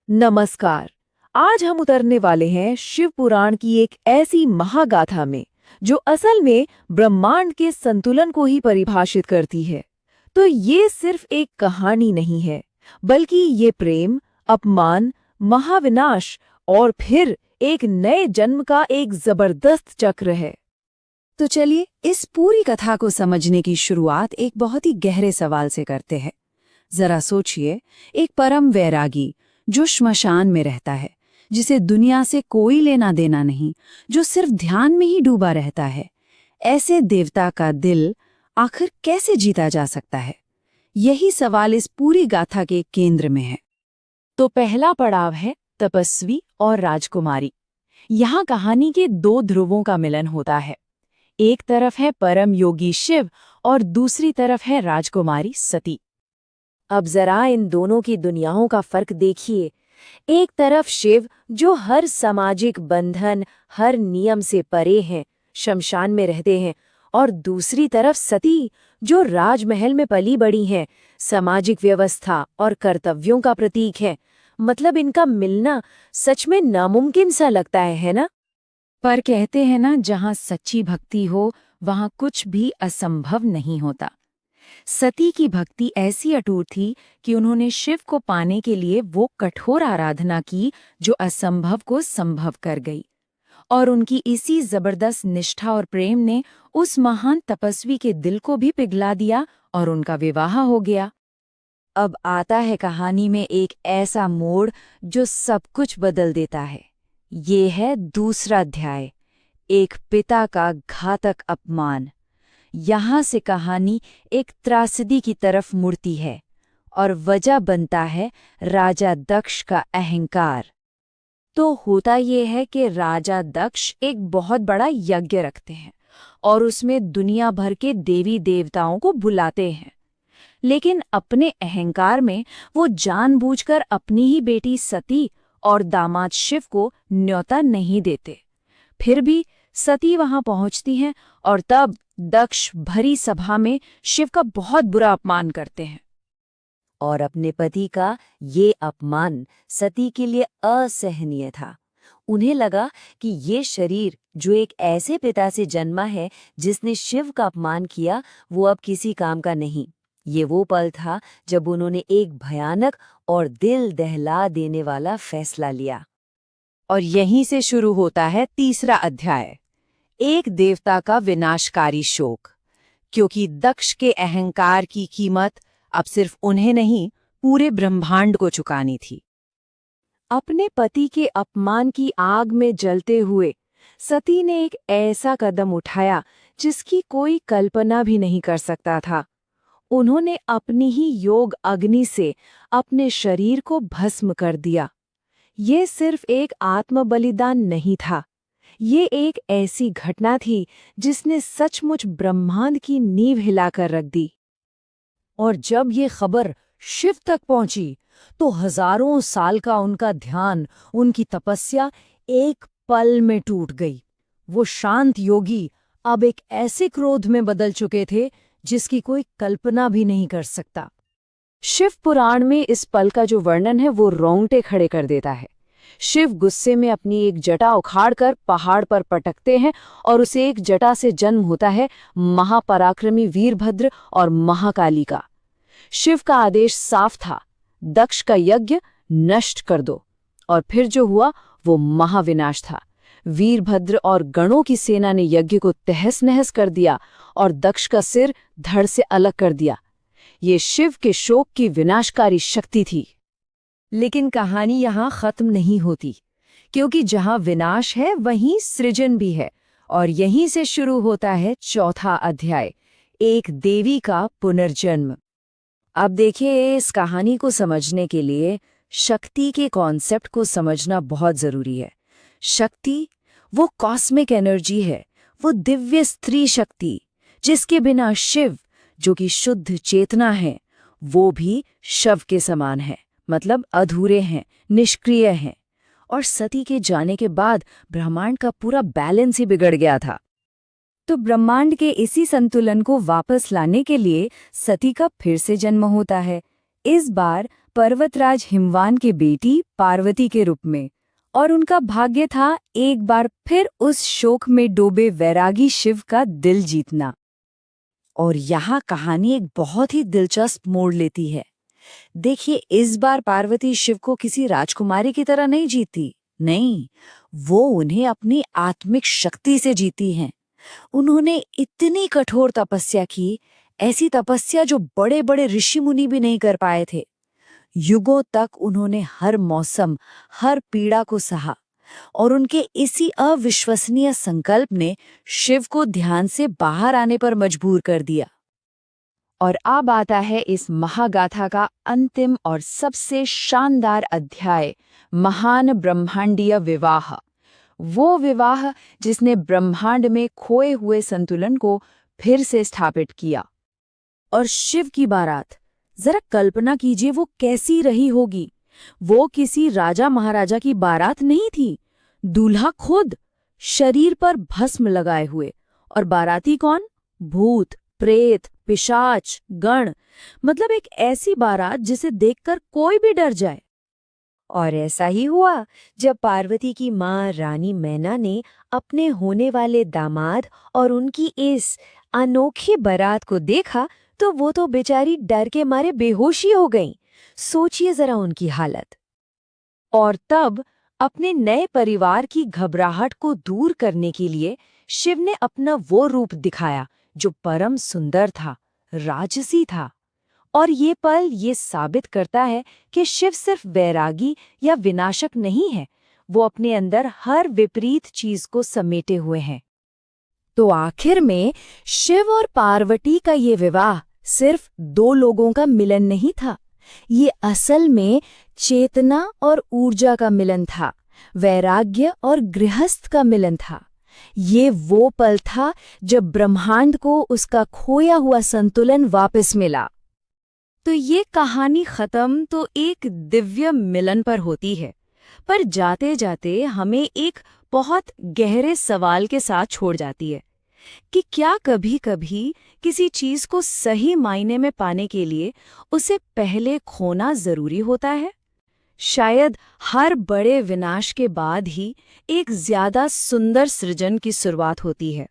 नमस्कार। आज हम उतरने वाले हैं शिव पुराण की एक ऐसी महागाथा में जो असल में ब्रह्मांड के संतुलन को ही परिभाषित करती है। तो ये सिर्फ एक कहानी नहीं है, बल्कि ये प्रेम, अपमान, महाविनाश और फिर एक नए जन्म का एक जबरदस्त चक्र है। तो चलिए इस पूरी कथा को समझने की शुरुआत एक बहुत ही गहरे सवाल से करते हैं। जरा सोचिए, एक परम वैरागी जो श्मशान में रहता है, जिसे दुनिया से कोई लेना देना नहीं, जो सिर्फ ध्यान में ही डूबा रहता है, ऐसे देवता का दिल आखिर कैसे जीता जा सकता है? यही सवाल इस पूरी गाथा के केंद्र में है। तो पहला पड़ाव है तपस्वी और राजकुमारी। यहाँ कहानी के दो ध्रुवों का मिलन होता है। एक तरफ है परम योगी शिव और दूसरी तरफ है राजकुमारी सती। अब जरा इन दोनों की दुनियाओं का फर्क देखिए। एक तरफ शिव जो हर सामाजिक बंधन, हर नियम से परे हैं, शमशान में रहते हैं, और दूसरी तरफ सती जो राजमहल में पली बड़ी हैं, सामाजिक व्यवस्था और कर्तव्यों का प्रतीक है। मतलब इनका मिलना सच में नामुमकिन सा लगता है ना? पर कहते हैं ना, जहाँ सच्ची भक्ति हो वहाँ कुछ भी असंभव नहीं होता। सती की भक्ति ऐसी अटूट थी कि उन्होंने शिव को पाने के लिए वो कठोर आराधना की जो असंभव को संभव कर गई। और उनकी इसी जबरदस्त निष्ठा और प्रेम ने उस महान तपस्वी के दिल को भी पिघला दिया और उनका विवाह हो गया। अब आता है कहानी में एक ऐसा मोड़ जो सब कुछ बदल देता है। ये है दूसरा अध्याय, एक पिता का घातक अपमान। यहाँ से कहानी एक त्रासदी की तरफ मुड़ती है और वजह बनता है राजा दक्ष का अहंकार। तो होता ये है कि राजा दक्ष एक बहुत बड़ा यज्ञ रखते हैं और उसमें दुनिया भर के देवी देवताओं को बुलाते हैं। लेकिन अपने अहंकार में वो जानबूझकर अपनी ही बेटी सती और दामाद शिव को न्योता नहीं देते। फिर भी सती वहां पहुंचती हैं और तब दक्ष भरी सभा में शिव का बहुत बुरा अपमान करते हैं। और अपने पति का ये अपमान सती के लिए असहनीय था। उन्हें लगा कि ये शरीर जो एक ऐसे पिता से जन्मा है जिसने शिव का अपमान किया, वो अब किसी काम का नहीं। ये वो पल था जब उन्होंने एक भयानक और दिल दहला देने वाला फैसला लिया। और यहीं से शुरू होता है तीसरा अध्याय, एक देवता का विनाशकारी शोक। क्योंकि दक्ष के अहंकार की कीमत अब सिर्फ उन्हें नहीं, पूरे ब्रह्मांड को चुकानी थी। अपने पति के अपमान की आग में जलते हुए सती ने एक ऐसा कदम उठाया जिसकी कोई कल्पना भी नहीं कर सकता था। उन्होंने अपनी ही योग अग्नि से अपने शरीर को भस्म कर दिया। ये सिर्फ एक आत्मबलिदान नहीं था, ये एक ऐसी घटना थी जिसने सचमुच ब्रह्मांड की नींव हिलाकर रख दी। और जब ये खबर शिव तक पहुंची तो हजारों साल का उनका ध्यान, उनकी तपस्या एक पल में टूट गई। वो शांत योगी अब एक ऐसे क्रोध में बदल चुके थे जिसकी कोई कल्पना भी नहीं कर सकता। शिव पुराण में इस पल का जो वर्णन है वो रोंगटे खड़े कर देता है। शिव गुस्से में अपनी एक जटा उखाड़कर पहाड़ पर पटकते हैं और उसे एक जटा से जन्म होता है महापराक्रमी वीरभद्र और महाकाली का। शिव का आदेश साफ था, दक्ष का यज्ञ नष्ट कर दो। और फिर जो हुआ वो महाविनाश था। वीरभद्र और गणों की सेना ने यज्ञ को तहस नहस कर दिया और दक्ष का सिर धड़ से अलग कर दिया। ये शिव के शोक की विनाशकारी शक्ति थी। लेकिन कहानी यहाँ खत्म नहीं होती, क्योंकि जहाँ विनाश है वहीं सृजन भी है। और यहीं से शुरू होता है चौथा अध्याय, एक देवी का पुनर्जन्म। अब देखिए, इस कहानी को समझने के लिए शक्ति के कॉन्सेप्ट को समझना बहुत जरूरी है। शक्ति वो कॉस्मिक एनर्जी है, वो दिव्य स्त्री शक्ति जिसके बिना शिव, जो कि शुद्ध चेतना है, वो भी शव के समान है, मतलब अधूरे हैं, निष्क्रिय हैं। और सती के जाने के बाद ब्रह्मांड का पूरा बैलेंस ही बिगड़ गया था। तो ब्रह्मांड के इसी संतुलन को वापस लाने के लिए सती का फिर से जन्म होता है। इस बार पर्वतराज हिमवान की बेटी पार्वती के रूप में, और उनका भाग्य था एक बार फिर उस शोक में डूबे वैरागी शिव का दिल जीतना। और यहाँ कहानी एक बहुत ही दिलचस्प मोड़ लेती है। देखिए, इस बार पार्वती शिव को किसी राजकुमारी की तरह नहीं जीती, नहीं, वो उन्हें अपनी आत्मिक शक्ति से जीती हैं। उन्होंने इतनी कठोर तपस्या की, ऐसी तपस्या जो बड़े बड़े ऋषि मुनि भी नहीं कर पाए थे। युगों तक उन्होंने हर मौसम, हर पीड़ा को सहा, और उनके इसी अविश्वसनीय संकल्प ने शिव को ध्यान से बाहर आने पर मजबूर कर दिया। और अब आता है इस महागाथा का अंतिम और सबसे शानदार अध्याय, महान ब्रह्मांडीय विवाह। वो विवाह जिसने ब्रह्मांड में खोए हुए संतुलन को फिर से स्थापित किया। और शिव की बारात, जरा कल्पना कीजिए वो कैसी रही होगी। वो किसी राजा महाराजा की बारात नहीं थी, दूल्हा खुद, शरीर पर भस्म लगाए हुए। और बाराती कौन? भूत, प्रेत, पिशाच, गण, मतलब एक ऐसी बारात जिसे देखकर कोई भी डर जाए। और ऐसा ही हुआ जब पार्वती की माँ रानी मैना ने अपने होने वाले दामाद और उनकी इस अनोखी बारात को देखा, तो वो तो बेचारी डर के मारे बेहोशी हो गईं। सोचिए जरा उनकी हालत। और तब अपने नए परिवार की घबराहट को दूर करने के लिए शिव ने अपना वो रूप दिखाया जो परम सुंदर था, राजसी था। और ये पल ये साबित करता है कि शिव सिर्फ वैरागी या विनाशक नहीं है, वो अपने अंदर हर विपरीत चीज को समेटे हुए हैं। तो आखिर में शिव और पार्वती का ये विवाह सिर्फ दो लोगों का मिलन नहीं था, ये असल में चेतना और ऊर्जा का मिलन था, वैराग्य और गृहस्थ का मिलन था। ये वो पल था जब ब्रह्मांड को उसका खोया हुआ संतुलन वापस मिला। तो ये कहानी खत्म तो एक दिव्य मिलन पर होती है, पर जाते जाते हमें एक बहुत गहरे सवाल के साथ छोड़ जाती है कि क्या कभी-कभी किसी चीज को सही मायने में पाने के लिए उसे पहले खोना जरूरी होता है? शायद हर बड़े विनाश के बाद ही एक ज्यादा सुंदर सृजन की शुरुआत होती है।